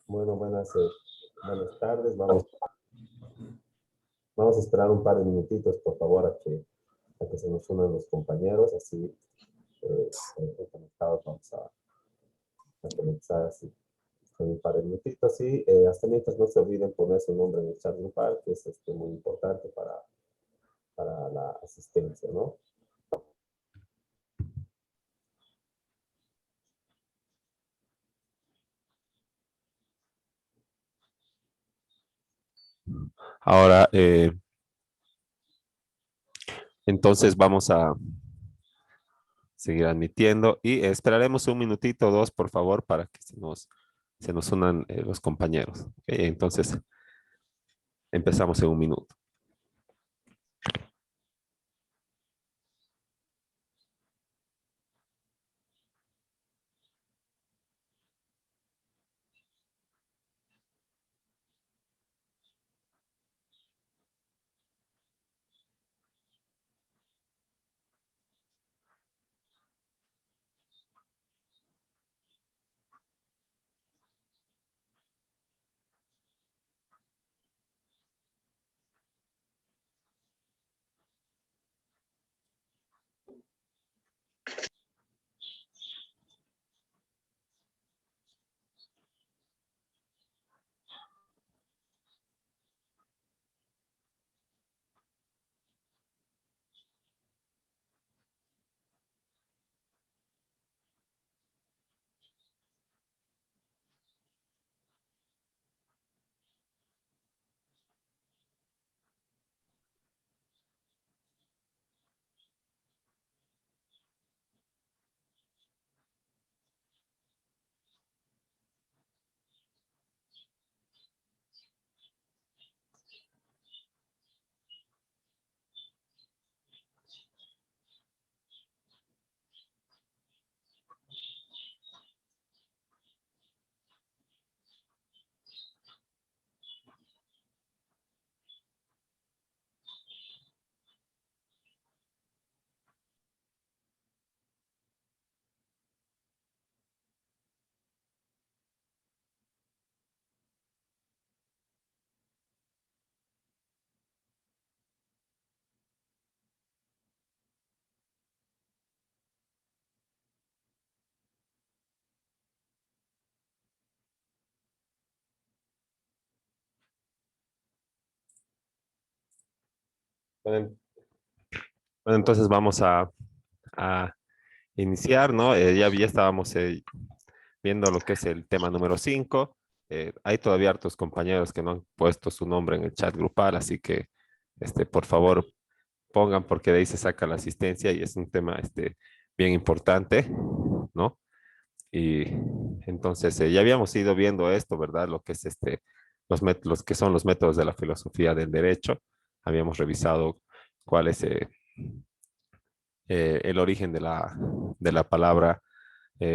Bueno, buenas tardes. Vamos a esperar un par de minutitos, por favor, a que se nos unan los compañeros. Así, conectados, a comenzar así con un par de minutitos. Y hasta mientras no se olviden poner su nombre en el chat grupal, que es muy importante para la asistencia, ¿no? Ahora, entonces vamos a seguir admitiendo y esperaremos un minutito o dos, por favor, para que se nos unan los compañeros. ¿Ok? Entonces, empezamos en un minuto. Bueno, entonces vamos a iniciar, ¿no? Ya estábamos viendo lo que es el tema número 5. Hay todavía hartos compañeros que no han puesto su nombre en el chat grupal, así que, por favor, pongan porque de ahí se saca la asistencia y es un tema, bien importante, ¿no? Y entonces ya habíamos ido viendo esto, ¿verdad? Lo que es los que son los métodos de la filosofía del derecho. Habíamos revisado cuál es el origen de la palabra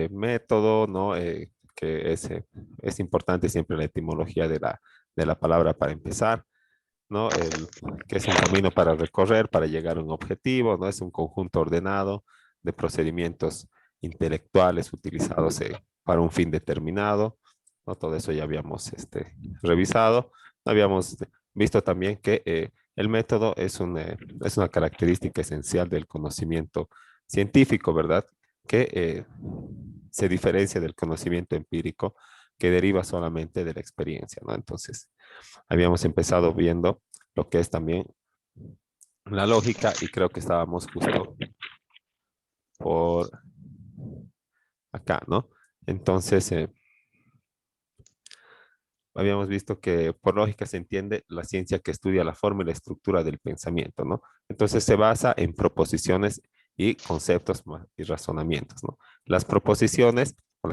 método, ¿no? Que es importante siempre la etimología de la palabra para empezar, ¿no? Que es un camino para recorrer, para llegar a un objetivo, ¿no? Es un conjunto ordenado de procedimientos intelectuales utilizados para un fin determinado, ¿no? Todo eso ya habíamos revisado. Habíamos visto también que el método es una característica esencial del conocimiento científico, ¿verdad? Que se diferencia del conocimiento empírico que deriva solamente de la experiencia, ¿no? Entonces, habíamos empezado viendo lo que es también la lógica y creo que estábamos justo por acá, ¿no? Entonces, habíamos visto que por lógica se entiende la ciencia que estudia la forma y la estructura del pensamiento, ¿no? Entonces se basa en proposiciones y conceptos y razonamientos, ¿no? Las proposiciones o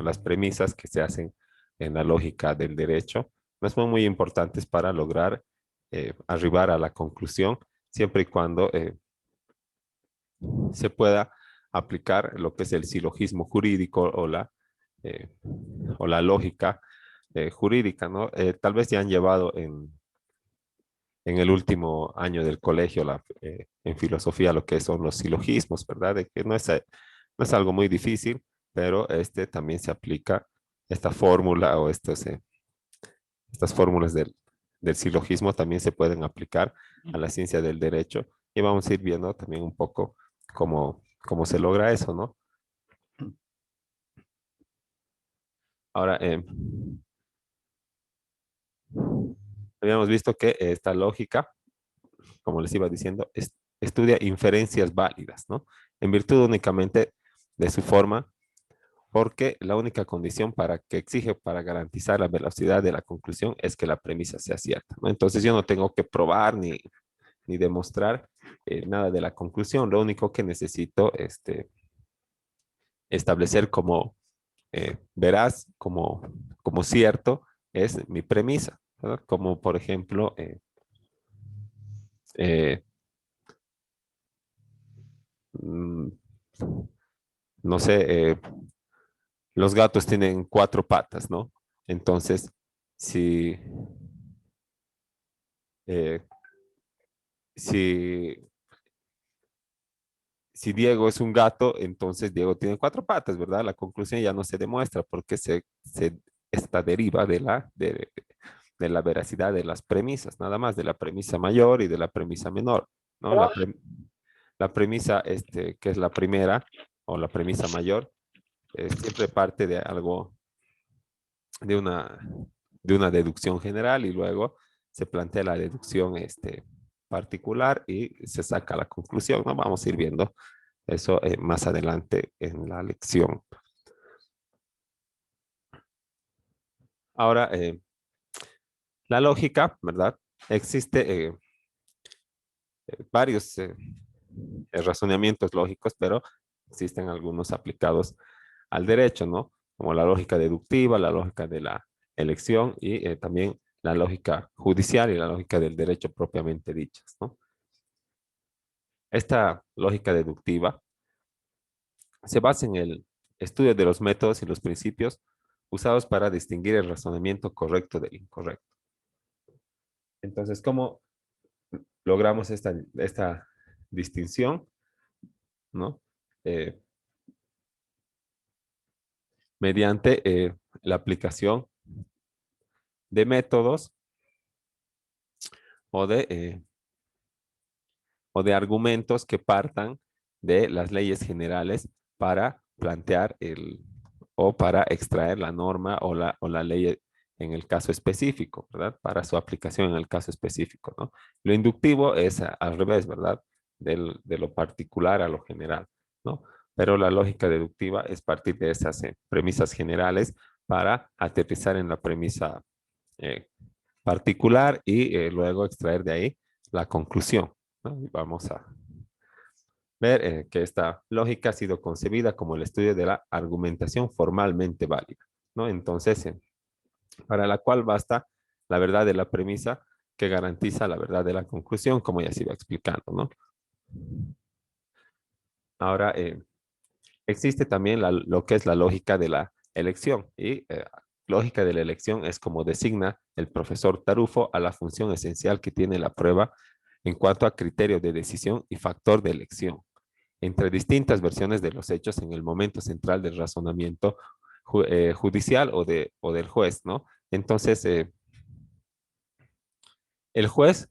las premisas que se hacen en la lógica del derecho no son muy importantes para lograr arribar a la conclusión, siempre y cuando se pueda aplicar lo que es el silogismo jurídico eh, o la lógica jurídica, ¿no? Tal vez ya han llevado en el último año del colegio en filosofía lo que son los silogismos, ¿verdad? De que no es algo muy difícil, pero este también se aplica esta fórmula o estas fórmulas del silogismo también se pueden aplicar a la ciencia del derecho y vamos a ir viendo también un poco cómo se logra eso, ¿no? Ahora, habíamos visto que esta lógica, como les iba diciendo, estudia inferencias válidas, ¿no? En virtud únicamente de su forma, porque la única condición para que exige para garantizar la velocidad de la conclusión es que la premisa sea cierta, ¿no? Entonces yo no tengo que probar ni demostrar nada de la conclusión. Lo único que necesito establecer como veraz, como cierto, es mi premisa, ¿verdad? Como por ejemplo, eh, mm, no sé, los gatos tienen cuatro patas, ¿no? Entonces, si, eh, si si Diego es un gato, entonces Diego tiene cuatro patas, ¿verdad? La conclusión ya no se demuestra porque esta deriva de la veracidad de las premisas, nada más de la premisa mayor y de la premisa menor, ¿no? La premisa, que es la primera o la premisa mayor, siempre parte de algo, de una, de una deducción general y luego se plantea la deducción, particular y se saca la conclusión, ¿no? Vamos a ir viendo eso más adelante en la lección. Ahora, la lógica, ¿verdad? Existe varios razonamientos lógicos, pero existen algunos aplicados al derecho, ¿no? Como la lógica deductiva, la lógica de la elección y también la lógica judicial y la lógica del derecho propiamente dichas, ¿no? Esta lógica deductiva se basa en el estudio de los métodos y los principios usados para distinguir el razonamiento correcto del incorrecto. Entonces, ¿cómo logramos esta distinción? ¿No? Eh, mediante la aplicación de métodos o o de argumentos que partan de las leyes generales para plantear o para extraer la norma o la ley en el caso específico, ¿verdad? Para su aplicación en el caso específico, ¿no? Lo inductivo es al revés, ¿verdad? De lo particular a lo general, ¿no? Pero la lógica deductiva es partir de esas premisas generales para aterrizar en la premisa eh, particular y luego extraer de ahí la conclusión, ¿no? Y vamos a ver que esta lógica ha sido concebida como el estudio de la argumentación formalmente válida, ¿no? Entonces, para la cual basta la verdad de la premisa que garantiza la verdad de la conclusión, como ya se iba explicando, ¿no? Ahora, existe también lo que es la lógica de la elección y lógica de la elección es como designa el profesor Tarufo a la función esencial que tiene la prueba en cuanto a criterio de decisión y factor de elección entre distintas versiones de los hechos en el momento central del razonamiento judicial o del juez, ¿no? Entonces, el juez,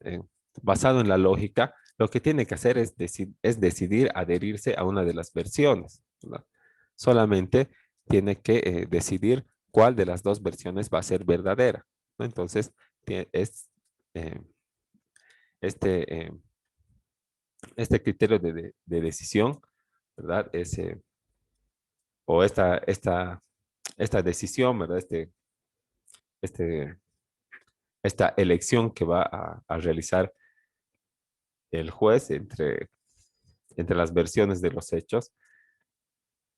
basado en la lógica, lo que tiene que hacer es decidir adherirse a una de las versiones, ¿verdad? Solamente tiene que decidir cuál de las dos versiones va a ser verdadera, ¿no? Entonces, es eh, este, este criterio de decisión, ¿verdad? O esta decisión, ¿verdad? Este, esta elección que va a realizar el juez entre las versiones de los hechos,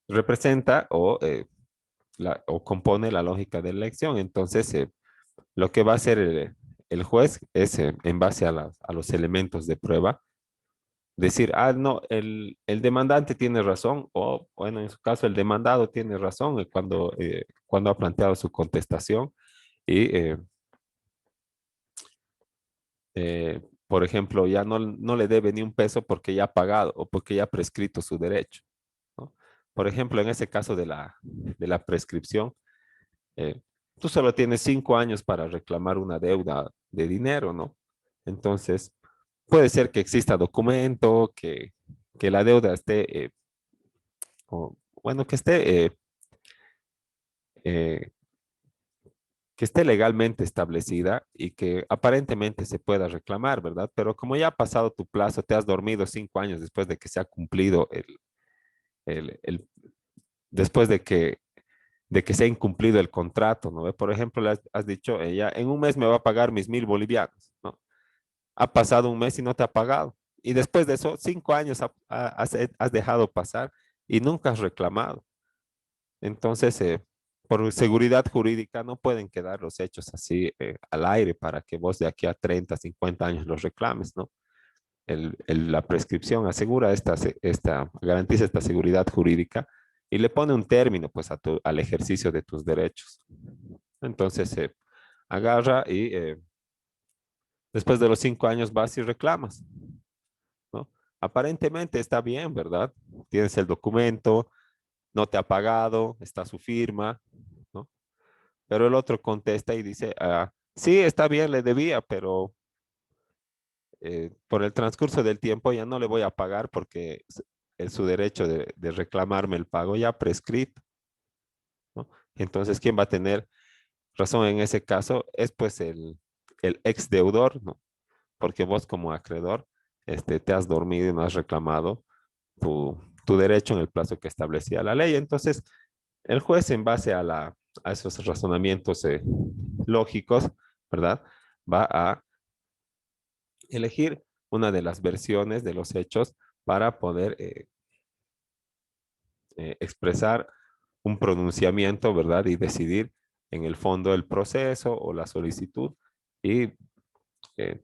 representa o compone la lógica de la elección. Entonces, lo que va a hacer el juez es, en base a los elementos de prueba, decir, ah, no, el demandante tiene razón, o bueno, en su caso, el demandado tiene razón cuando ha planteado su contestación y, por ejemplo, ya no le debe ni un peso porque ya ha pagado o porque ya ha prescrito su derecho, ¿no? Por ejemplo, en ese caso de la prescripción, eh, tú solo tienes 5 años para reclamar una deuda de dinero, ¿no? Entonces, puede ser que exista documento, que la deuda esté, bueno, eh, que esté legalmente establecida y que aparentemente se pueda reclamar, ¿verdad? Pero como ya ha pasado tu plazo, te has dormido 5 años después de que se ha cumplido el, el- después de que se ha incumplido el contrato, ¿no? Por ejemplo, has dicho, ella en un mes me va a pagar mis 1.000 bolivianos, ¿no? Ha pasado un mes y no te ha pagado. Y después de eso, 5 años has dejado pasar y nunca has reclamado. Entonces, por seguridad jurídica no pueden quedar los hechos así al aire para que vos de aquí a 30, 50 años los reclames, ¿no? La prescripción asegura garantiza esta seguridad jurídica y le pone un término pues al ejercicio de tus derechos. Entonces agarra y después de los 5 años vas y reclamas, ¿no? Aparentemente está bien, ¿verdad? Tienes el documento, no te ha pagado, está su firma, ¿no? Pero el otro contesta y dice, sí, está bien, le debía, pero por el transcurso del tiempo ya no le voy a pagar porque es su derecho de reclamarme el pago ya prescrito, ¿no? Entonces, ¿quién va a tener razón en ese caso? Es pues el ex deudor, ¿no? Porque vos como acreedor te has dormido y no has reclamado tu derecho en el plazo que establecía la ley. Entonces, el juez en base a esos razonamientos lógicos, ¿verdad? Va a elegir una de las versiones de los hechos para poder expresar un pronunciamiento, ¿verdad? Y decidir en el fondo el proceso o la solicitud. Y eh,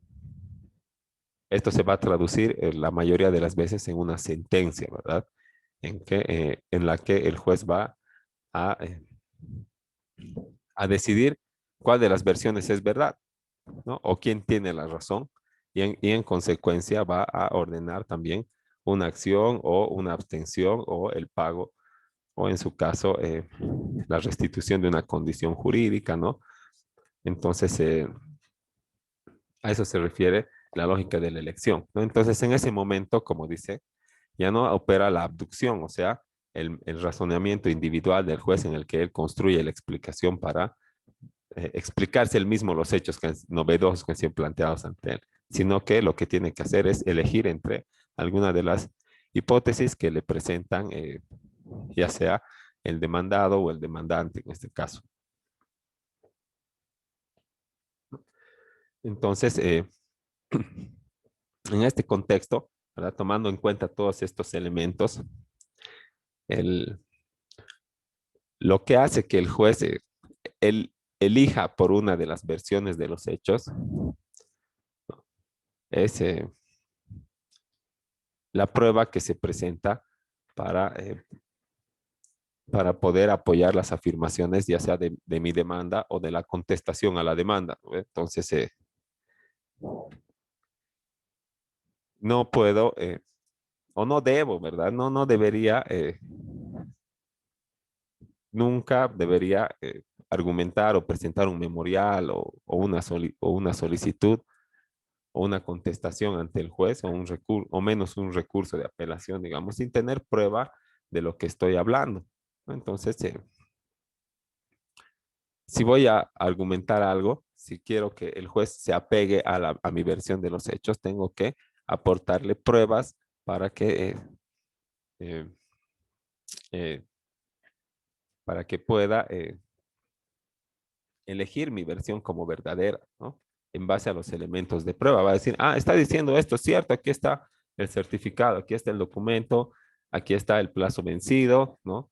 esto se va a traducir la mayoría de las veces en una sentencia, ¿verdad? En la que el juez va a, eh, a decidir cuál de las versiones es verdad, ¿no? O quién tiene la razón. Y en consecuencia va a ordenar también una acción o una abstención o el pago o en su caso la restitución de una condición jurídica, ¿no? Entonces, a eso se refiere la lógica de la elección, ¿no? Entonces, en ese momento, como dice, ya no opera la abducción, o sea, el razonamiento individual del juez en el que él construye la explicación para explicarse él mismo los hechos novedosos que han sido planteados ante él, sino que lo que tiene que hacer es elegir entre alguna de las hipótesis que le presentan, ya sea el demandado o el demandante en este caso. Entonces, en este contexto, ¿verdad? Tomando en cuenta todos estos elementos, el, lo que hace que el juez él elija por una de las versiones de los hechos es la prueba que se presenta para, eh, para poder apoyar las afirmaciones, ya sea de mi demanda o de la contestación a la demanda, ¿no? Entonces, no puedo o no debo, ¿verdad? No debería, nunca debería argumentar o presentar un memorial o una solicitud o una contestación ante el juez o menos un recurso de apelación, digamos, sin tener prueba de lo que estoy hablando, ¿no? Entonces, si voy a argumentar algo, si quiero que el juez se apegue a mi versión de los hechos, tengo que aportarle pruebas para eh, eh, para que pueda elegir mi versión como verdadera, ¿no? En base a los elementos de prueba. Va a decir, está diciendo esto, es cierto, aquí está el certificado, aquí está el documento, aquí está el plazo vencido, ¿no?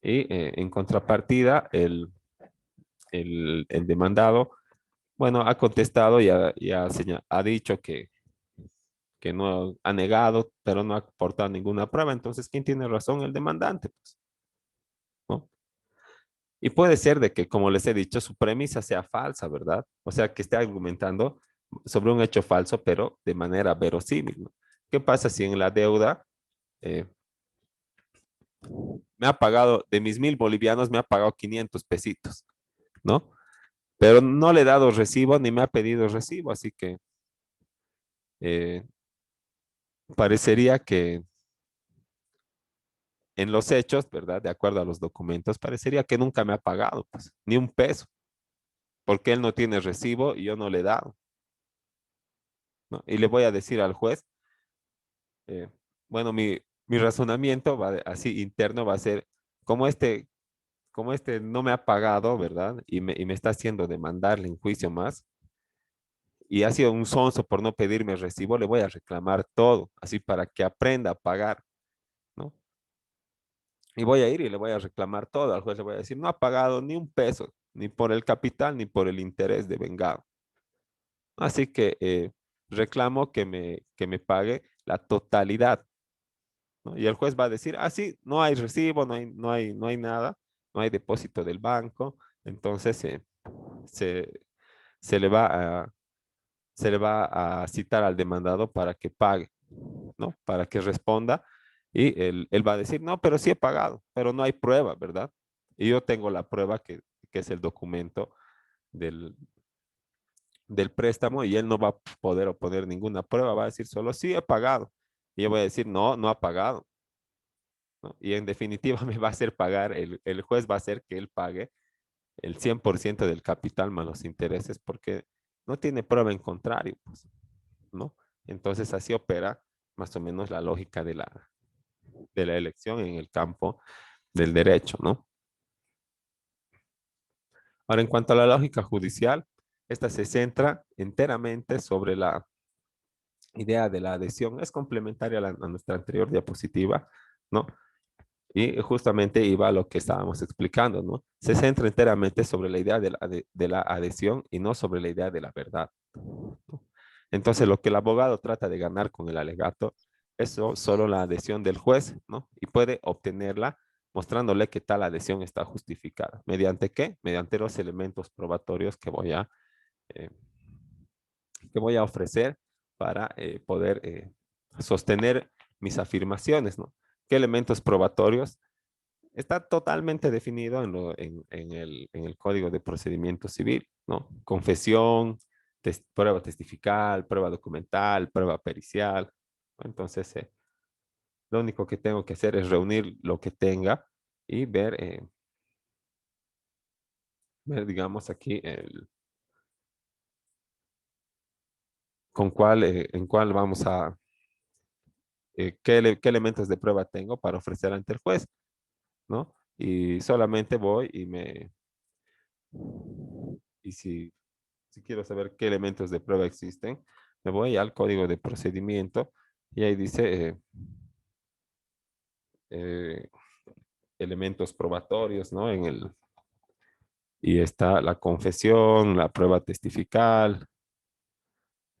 Y en contrapartida, el demandado, bueno, ha contestado ha dicho que no ha negado, pero no ha aportado ninguna prueba. Entonces, ¿quién tiene razón? El demandante, pues, ¿no? Y puede ser de que, como les he dicho, su premisa sea falsa, ¿verdad? O sea, que esté argumentando sobre un hecho falso, pero de manera verosímil, ¿no? ¿Qué pasa si en la deuda eh, me ha pagado, de mis 1.000 bolivianos, me ha pagado 500 pesitos? ¿no? Pero no le he dado recibo ni me ha pedido recibo, así que eh, parecería que en los hechos, ¿verdad? De acuerdo a los documentos, parecería que nunca me ha pagado, pues, ni un peso, porque él no tiene recibo y yo no le he dado, ¿no? Y le voy a decir al juez, eh, bueno, mi razonamiento así interno va a ser, como este, como este no me ha pagado, ¿verdad? Y me está haciendo demandarle en juicio más, y ha sido un sonso por no pedirme recibo, le voy a reclamar todo, así para que aprenda a pagar, ¿no? Y voy a ir y le voy a reclamar todo. Al juez le voy a decir, no ha pagado ni un peso, ni por el capital, ni por el interés de vengado. Así que reclamo que me pague la totalidad, ¿no? Y el juez va a decir, ah, sí, no hay recibo, no hay nada, no hay depósito del banco. Entonces se, se le va a, se le va a citar al demandado para que pague, ¿no? Para que responda y él va a decir, no, pero sí he pagado, pero no hay prueba, ¿verdad? Y yo tengo la prueba que es el documento del, del préstamo y él no va a poder oponer ninguna prueba, va a decir solo, sí he pagado. Y yo voy a decir, no, no ha pagado, ¿no? Y en definitiva me va a hacer pagar, el juez va a hacer que él pague el 100% del capital más los intereses porque no tiene prueba en contrario, pues, ¿no? Entonces así opera más o menos la lógica de la elección en el campo del derecho, ¿no? Ahora, en cuanto a la lógica judicial, esta se centra enteramente sobre la idea de la adhesión. Es complementaria a, a nuestra anterior diapositiva, ¿no? Y justamente iba a lo que estábamos explicando, ¿no? Se centra enteramente sobre la idea de la adhesión y no sobre la idea de la verdad, ¿no? Entonces, lo que el abogado trata de ganar con el alegato es solo la adhesión del juez, ¿no? Y puede obtenerla mostrándole que tal adhesión está justificada. ¿Mediante qué? Mediante los elementos probatorios eh, que voy a ofrecer para poder sostener mis afirmaciones, ¿no? ¿Qué elementos probatorios? Está totalmente definido en el Código de Procedimiento Civil, ¿no? Confesión, prueba testifical, prueba documental, prueba pericial. Entonces, lo único que tengo que hacer es reunir lo que tenga y ver digamos, aquí con cuál, en cuál vamos a, qué elementos de prueba tengo para ofrecer ante el juez, ¿no? Y solamente voy y si quiero saber qué elementos de prueba existen, me voy al código de procedimiento y ahí dice eh, elementos probatorios, ¿no? Y está la confesión, la prueba testifical,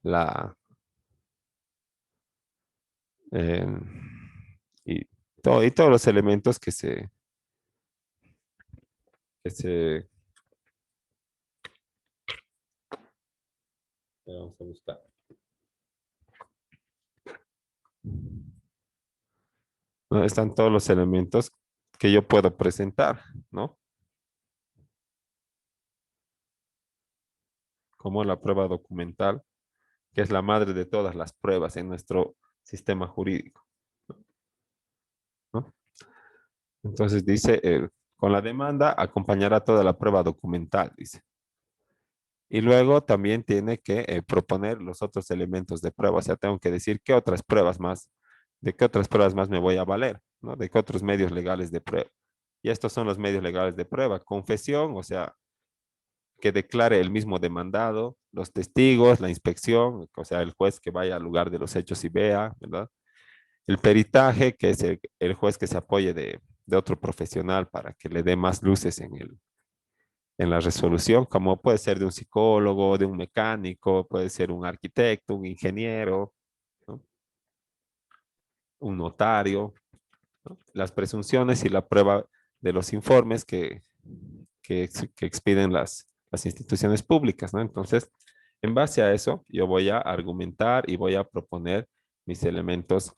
la, eh, y, y todos los elementos que se, vamos a buscar. ¿No? Están todos los elementos que yo puedo presentar, ¿no? Como la prueba documental, que es la madre de todas las pruebas en nuestro sistema jurídico, ¿no? Entonces dice, con la demanda acompañará toda la prueba documental, dice. Y luego también tiene que proponer los otros elementos de prueba. O sea, tengo que decir qué otras pruebas más, de qué otras pruebas más me voy a valer, ¿no? De qué otros medios legales de prueba. Y estos son los medios legales de prueba. Confesión, o sea, que declare el mismo demandado, los testigos, la inspección, o sea, el juez que vaya al lugar de los hechos y vea, ¿verdad? El peritaje, que es el juez que se apoye de otro profesional para que le dé más luces en la resolución, como puede ser de un psicólogo, de un mecánico, puede ser un arquitecto, un ingeniero, ¿no? Un notario, ¿no? Las presunciones y la prueba de los informes que expiden las instituciones públicas, ¿no? Entonces, en base a eso, yo voy a argumentar y voy a proponer mis elementos.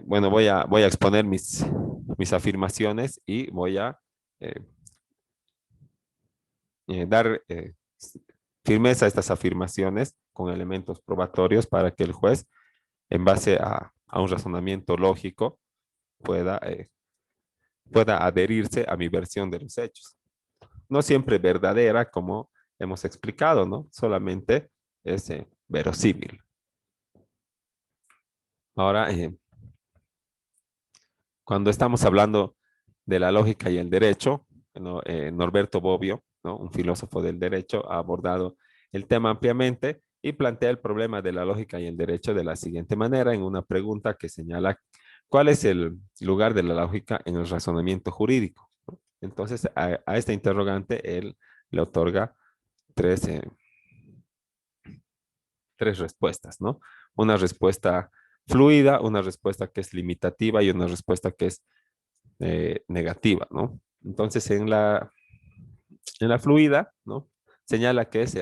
Bueno, voy a exponer mis afirmaciones y voy a eh, dar firmeza a estas afirmaciones con elementos probatorios para que el juez, en base a un razonamiento lógico, pueda adherirse a mi versión de los hechos. No siempre verdadera, como hemos explicado, ¿no? Solamente es verosímil. Ahora, cuando estamos hablando de la lógica y el derecho, ¿no? Norberto Bobbio, ¿no? Un filósofo del derecho, ha abordado el tema ampliamente y plantea el problema de la lógica y el derecho de la siguiente manera, en una pregunta que señala cuál es el lugar de la lógica en el razonamiento jurídico, ¿no? Entonces, a esta interrogante, él le otorga tres, tres respuestas, ¿no? Una respuesta fluida, una respuesta que es limitativa y una respuesta que es negativa, ¿no? Entonces, en la fluida, ¿no? Señala que es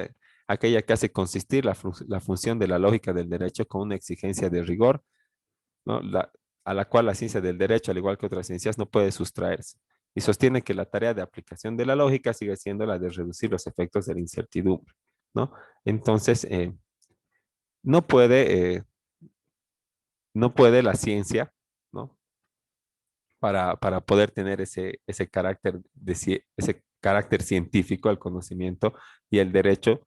aquella que hace consistir la función de la lógica del derecho con una exigencia de rigor, ¿no? A la cual la ciencia del derecho, al igual que otras ciencias, no puede sustraerse. Y sostiene que la tarea de aplicación de la lógica sigue siendo la de reducir los efectos de la incertidumbre, ¿no? Entonces, no puede, no puede la ciencia, ¿no? Para poder tener ese carácter ese carácter científico, el conocimiento y el derecho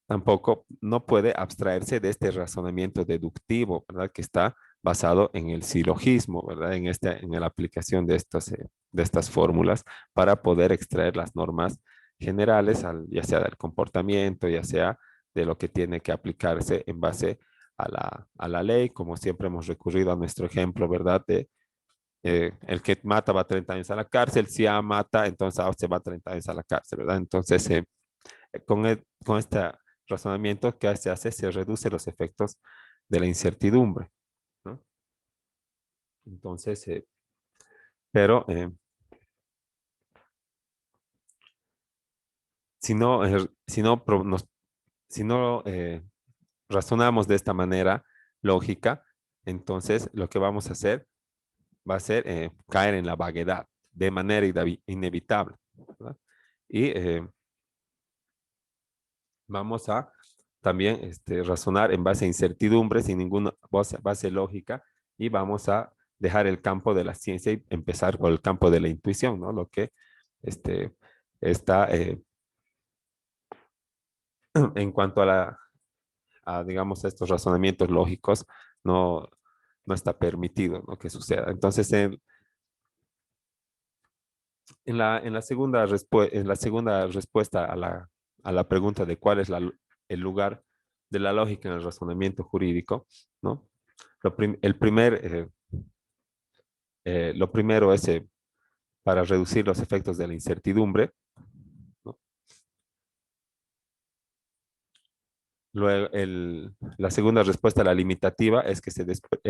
tampoco no puede abstraerse de este razonamiento deductivo, ¿verdad? Que está basado en el silogismo, ¿verdad? En la aplicación de estas fórmulas para poder extraer las normas generales, ya sea del comportamiento, ya sea de lo que tiene que aplicarse en base a la ley, como siempre hemos recurrido a nuestro ejemplo, ¿verdad? El que mata va 30 años a la cárcel, si A mata, entonces se va 30 años a la cárcel, ¿verdad? Entonces, con este razonamiento que se hace, se reduce los efectos de la incertidumbre, ¿no? Entonces, pero si no razonamos de esta manera lógica, entonces lo que vamos a hacer va a ser caer en la vaguedad de manera inevitable, ¿verdad? Y vamos a también razonar en base a incertidumbre, sin ninguna base lógica, y vamos a dejar el campo de la ciencia y empezar por el campo de la intuición, ¿no? Lo que este, está en cuanto digamos, a estos razonamientos lógicos, no, no está permitido, ¿no? Que suceda. Entonces, en la segunda respuesta a la pregunta de cuál es el lugar de la lógica en el razonamiento jurídico, ¿no? Lo primero es para reducir los efectos de la incertidumbre, ¿no? Luego, la segunda respuesta, la limitativa, es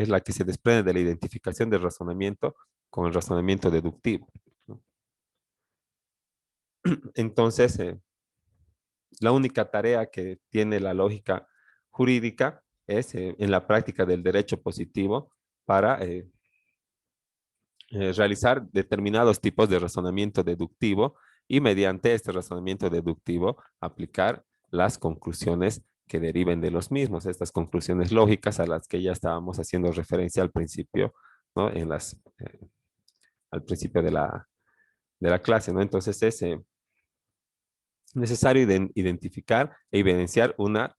la que se desprende de la identificación del razonamiento con el razonamiento deductivo, ¿no? Entonces, la única tarea que tiene la lógica jurídica es en la práctica del derecho positivo para realizar determinados tipos de razonamiento deductivo y mediante este razonamiento deductivo aplicar las conclusiones que deriven de los mismos, estas conclusiones lógicas a las que ya estábamos haciendo referencia al principio, ¿no? Al principio de la clase, ¿no? Entonces es necesario identificar e evidenciar una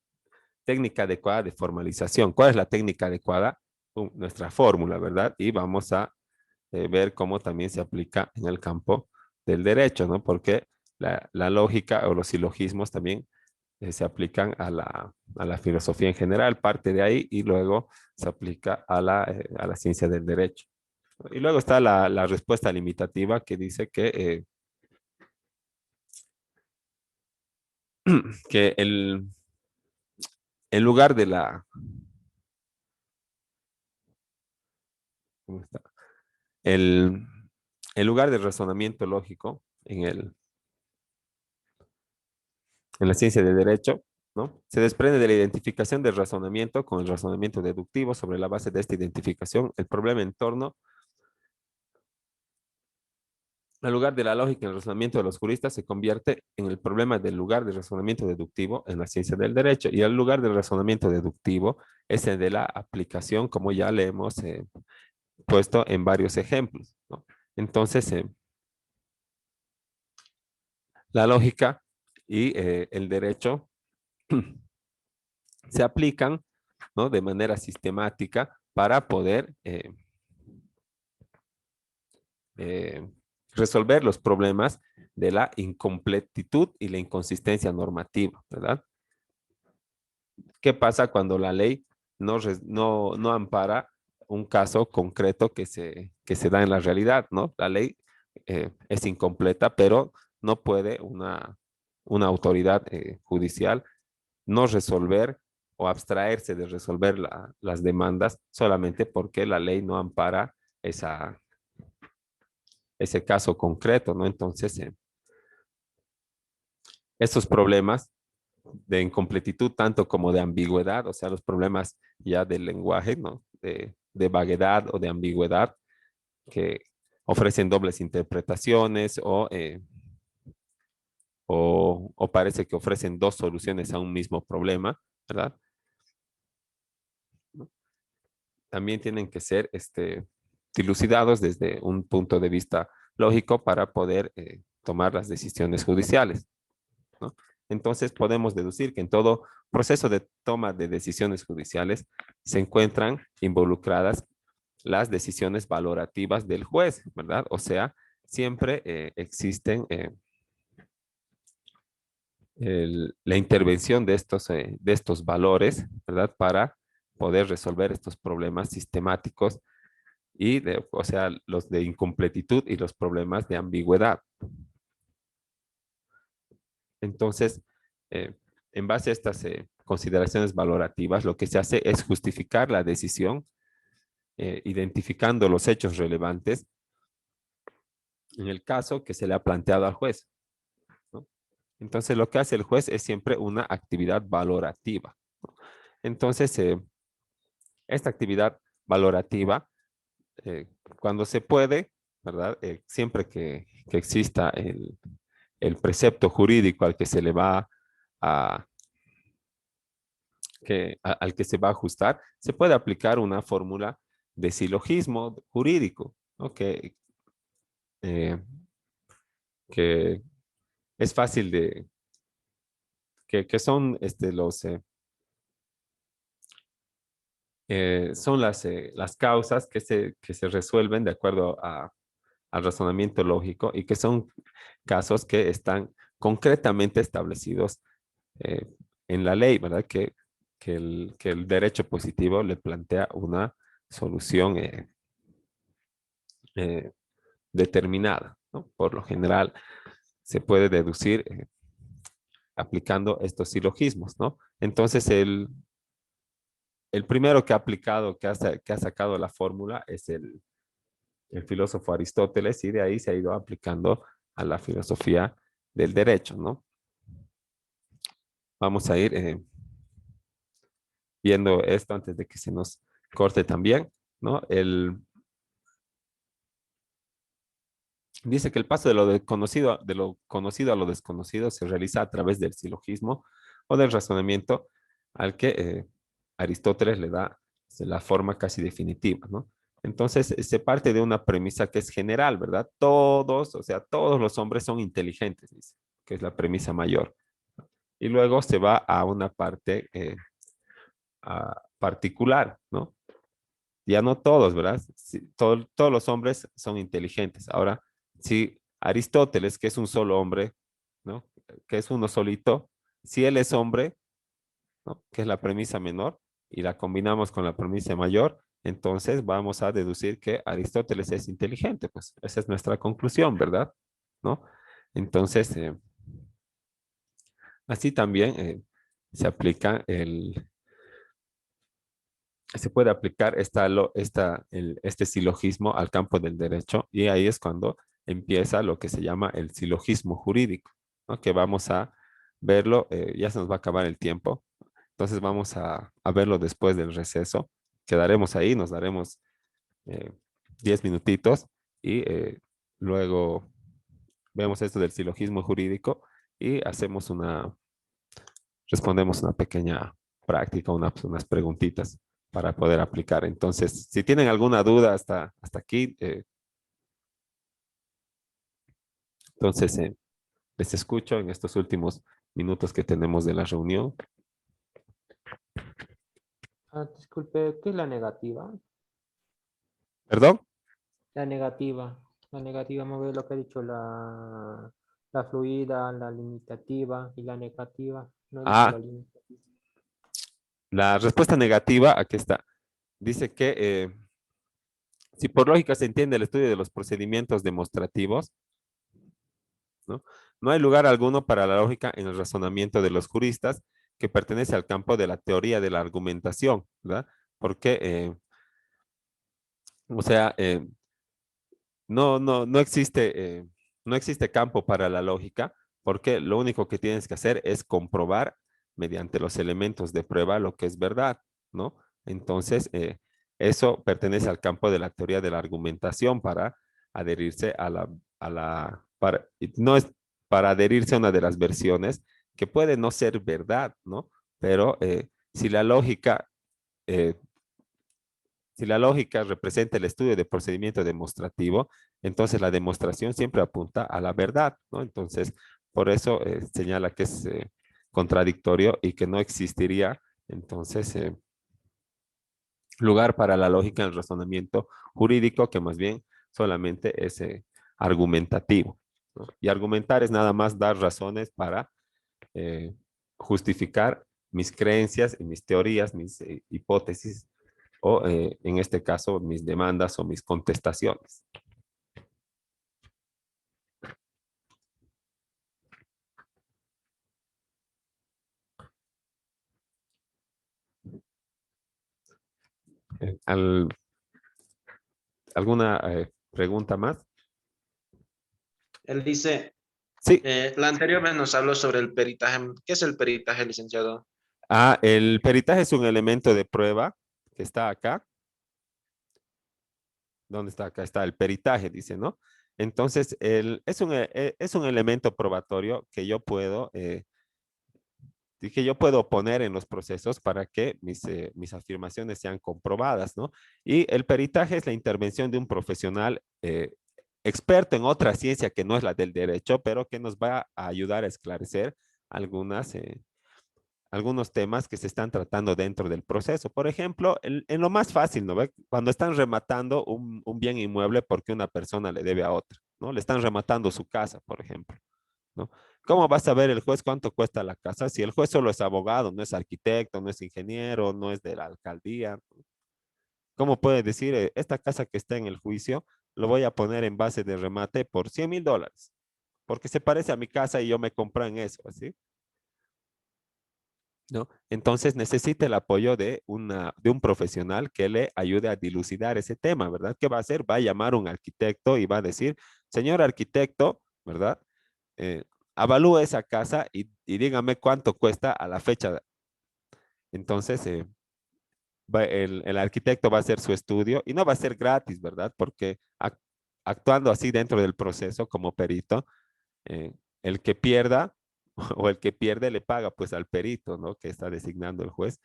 técnica adecuada de formalización. ¿Cuál es la técnica adecuada? Nuestra fórmula, ¿verdad? Y vamos a ver cómo también se aplica en el campo del derecho, ¿no? Porque la lógica o los silogismos también se aplican a la filosofía en general, parte de ahí y luego se aplica a la ciencia del derecho. Y luego está la respuesta limitativa que dice que el lugar de ¿cómo está? El, el lugar del razonamiento lógico en la ciencia del derecho, ¿no? Se desprende de la identificación del razonamiento con el razonamiento deductivo. Sobre la base de esta identificación, el problema en torno al lugar de la lógica en el razonamiento de los juristas se convierte en el problema del lugar de razonamiento deductivo en la ciencia del derecho. Y el lugar del razonamiento deductivo es el de la aplicación, como ya le hemos puesto en varios ejemplos, ¿no? Entonces, la lógica y el derecho se aplican, ¿no?, de manera sistemática para poder eh, resolver los problemas de la incompletitud y la inconsistencia normativa, ¿verdad? ¿Qué pasa cuando la ley no ampara un caso concreto que se da en la realidad, ¿no? La ley es incompleta, pero no puede una autoridad judicial no resolver o abstraerse de resolver las demandas solamente porque la ley no ampara ese caso concreto, ¿no? Entonces, estos problemas de incompletitud, tanto como de ambigüedad, o sea, los problemas ya del lenguaje, ¿no? De vaguedad o de ambigüedad, que ofrecen dobles interpretaciones o parece que ofrecen dos soluciones a un mismo problema, ¿verdad? También tienen que ser dilucidados desde un punto de vista lógico para poder tomar las decisiones judiciales, ¿no? Entonces podemos deducir que en todo proceso de toma de decisiones judiciales se encuentran involucradas las decisiones valorativas del juez, ¿verdad? O sea, siempre existen la intervención de estos valores, ¿verdad? Para poder resolver estos problemas sistemáticos o sea, los de incompletitud y los problemas de ambigüedad. Entonces, eh, en base a estas consideraciones valorativas, lo que se hace es justificar la decisión, identificando los hechos relevantes en el caso que se le ha planteado al juez, ¿no? Entonces, lo que hace el juez es siempre una actividad valorativa, ¿no? Entonces, esta actividad valorativa, eh, cuando se puede, ¿verdad? Siempre que exista el precepto jurídico al que se le va a, al que se va a ajustar, se puede aplicar una fórmula de silogismo jurídico, ¿no? Eh, que es fácil que son son las causas que se resuelven de acuerdo al razonamiento lógico y que son casos que están concretamente establecidos eh, en la ley, ¿verdad? Que el derecho positivo le plantea una solución eh, determinada, ¿no? Por lo general, se puede deducir aplicando estos silogismos, ¿no? Entonces, el primero que ha aplicado, que ha sacado la fórmula es el filósofo Aristóteles y de ahí se ha ido aplicando a la filosofía del derecho, ¿no? Vamos a ir viendo esto antes de que se nos corte también, ¿no? Dice que el paso de lo conocido a lo desconocido se realiza a través del silogismo o del razonamiento al que Aristóteles le da la forma casi definitiva, ¿no? Entonces, se parte de una premisa que es general, ¿verdad? Todos, o sea, todos los hombres son inteligentes, dice, que es la premisa mayor. Y luego se va a una parte particular, ¿no? Ya no todos, ¿verdad? Sí, todos los hombres son inteligentes. Ahora, si Aristóteles, que es un solo hombre, ¿no? Que es uno solito, si él es hombre, ¿no? Que es la premisa menor, y la combinamos con la premisa mayor, entonces vamos a deducir que Aristóteles es inteligente, pues esa es nuestra conclusión, ¿verdad? ¿No? Entonces, así también se aplica se puede aplicar este silogismo al campo del derecho y ahí es cuando empieza lo que se llama el silogismo jurídico, ¿no? Que vamos a verlo, ya se nos va a acabar el tiempo, entonces vamos a verlo después del receso. Quedaremos ahí, nos daremos eh, 10 minutitos y luego vemos esto del silogismo jurídico y respondemos una pequeña práctica, unas preguntitas para poder aplicar. Entonces, si tienen alguna duda hasta aquí, entonces les escucho en estos últimos minutos que tenemos de la reunión. Disculpe, ¿qué es la negativa? ¿Perdón? La negativa. La negativa, me ve lo que ha dicho la fluida, la limitativa y la negativa. No he dicho Ah, la limitativa. la respuesta negativa, aquí está. Dice que si por lógica se entiende el estudio de los procedimientos demostrativos, ¿no? No hay lugar alguno para la lógica en el razonamiento de los juristas que pertenece al campo de la teoría de la argumentación, ¿verdad? Porque, o sea, no existe campo para la lógica, porque lo único que tienes que hacer es comprobar mediante los elementos de prueba lo que es verdad, ¿no? Entonces, eso pertenece al campo de la teoría de la argumentación para adherirse no es para adherirse a una de las versiones que puede no ser verdad, ¿no? Pero si la lógica eh, si la lógica representa el estudio de procedimiento demostrativo, entonces la demostración siempre apunta a la verdad, ¿no? Entonces, por eso señala que es contradictorio y que no existiría, entonces, lugar para la lógica en el razonamiento jurídico, que más bien solamente es argumentativo, ¿no? Y argumentar es nada más dar razones para justificar mis creencias y mis teorías, mis hipótesis o en este caso mis demandas o mis contestaciones. Al, ¿Alguna pregunta más? Él dice, Sí. la anterior vez nos habló sobre el peritaje. ¿Qué es el peritaje, licenciado? El peritaje es un elemento de prueba que está acá. ¿Dónde está? Acá está el peritaje, dice, ¿no? Entonces, es un elemento probatorio que yo puedo poner en los procesos para que mis afirmaciones sean comprobadas, ¿no? Y el peritaje es la intervención de un profesional experto en otra ciencia que no es la del derecho, pero que nos va a ayudar a esclarecer algunos temas que se están tratando dentro del proceso. Por ejemplo, en lo más fácil, ¿no ve? Cuando están rematando un bien inmueble porque una persona le debe a otra, ¿no? Le están rematando su casa, por ejemplo, ¿no? ¿Cómo va a saber el juez cuánto cuesta la casa si el juez solo es abogado, no es arquitecto, no es ingeniero, no es de la alcaldía? ¿Cómo puede decir, esta casa que está en el juicio, lo voy a poner en base de remate por $100,000? Porque se parece a mi casa y yo me compré en eso, ¿así? ¿No? Entonces necesita el apoyo de un profesional que le ayude a dilucidar ese tema, ¿verdad? ¿Qué va a hacer? Va a llamar a un arquitecto y va a decir, señor arquitecto, ¿verdad? Eh, Avalúe esa casa y dígame cuánto cuesta a la fecha. Entonces, el arquitecto va a hacer su estudio y no va a ser gratis, ¿verdad? Porque actuando así dentro del proceso como perito, el que pierda o el que pierde le paga pues al perito, ¿no? Que está designando el juez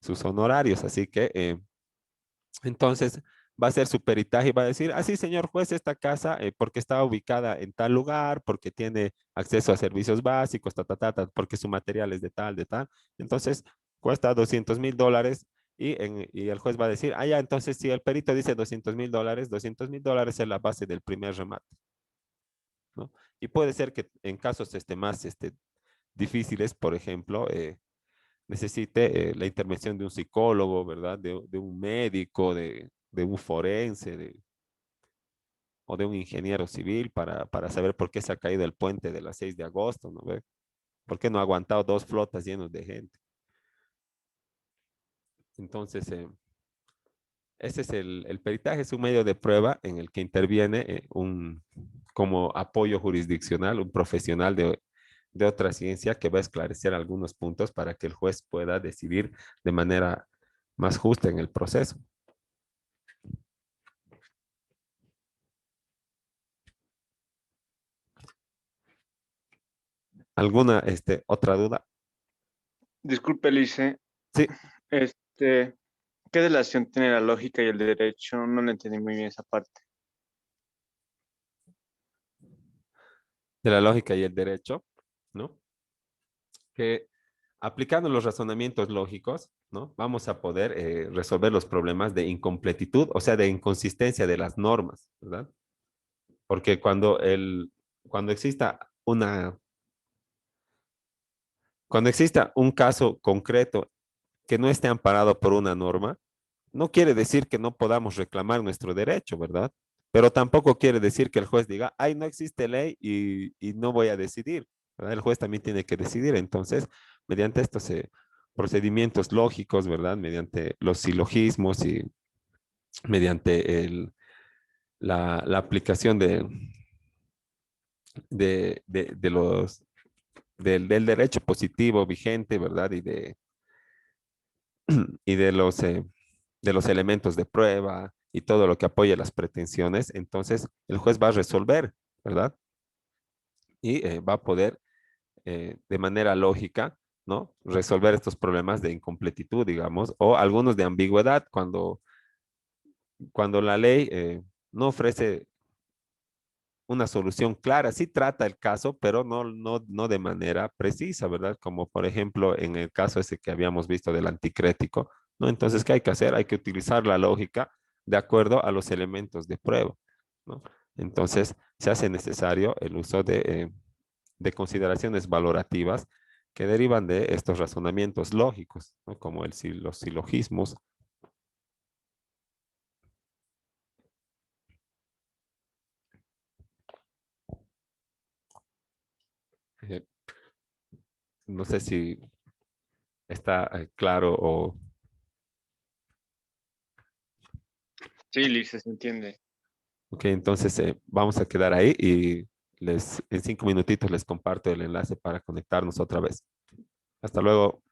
sus honorarios. Así que entonces va a hacer su peritaje y va a decir, así señor juez, esta casa, porque está ubicada en tal lugar, porque tiene acceso a servicios básicos, porque su material es de tal, de tal. Entonces cuesta $200,000 y el juez va a decir, ya, entonces si el perito dice $200,000, $200,000 es la base del primer remate, ¿no? Y puede ser que en casos más difíciles, por ejemplo, necesite la intervención de un psicólogo, ¿verdad? De un médico, de un forense, o de un ingeniero civil para saber por qué se ha caído el puente de la 6 de agosto, ¿no ve? ¿Por qué no ha aguantado 2 flotas llenos de gente? Entonces, ese es el peritaje, es un medio de prueba en el que interviene como apoyo jurisdiccional, un profesional de otra ciencia que va a esclarecer algunos puntos para que el juez pueda decidir de manera más justa en el proceso. ¿Alguna otra duda? Disculpe, Lice. Sí. ¿Qué relación tiene la lógica y el derecho? No le entendí muy bien esa parte. De la lógica y el derecho, ¿no? Que aplicando los razonamientos lógicos, ¿no? Vamos a poder resolver los problemas de incompletitud, o sea, de inconsistencia de las normas, ¿verdad? Porque cuando exista un caso concreto que no esté amparado por una norma, no quiere decir que no podamos reclamar nuestro derecho, ¿verdad? Pero tampoco quiere decir que el juez diga, ay, no existe ley y no voy a decidir, ¿verdad? El juez también tiene que decidir. Entonces, mediante estos procedimientos lógicos, ¿verdad? Mediante los silogismos y mediante la aplicación del derecho positivo vigente, ¿verdad? Y de los elementos de prueba y todo lo que apoya las pretensiones, entonces el juez va a resolver, ¿verdad? Y va a poder de manera lógica, ¿no? Resolver estos problemas de incompletitud, digamos, o algunos de ambigüedad cuando la ley no ofrece una solución clara, sí trata el caso, pero no de manera precisa, ¿verdad? Como por ejemplo en el caso ese que habíamos visto del anticrético, ¿no? Entonces, ¿qué hay que hacer? Hay que utilizar la lógica de acuerdo a los elementos de prueba, ¿no? Entonces, se hace necesario el uso de consideraciones valorativas que derivan de estos razonamientos lógicos, ¿no? Como los silogismos. Eh, no sé si está claro o... Sí, Lice, se entiende. Ok, entonces vamos a quedar ahí y en 5 minutitos les comparto el enlace para conectarnos otra vez. Hasta luego.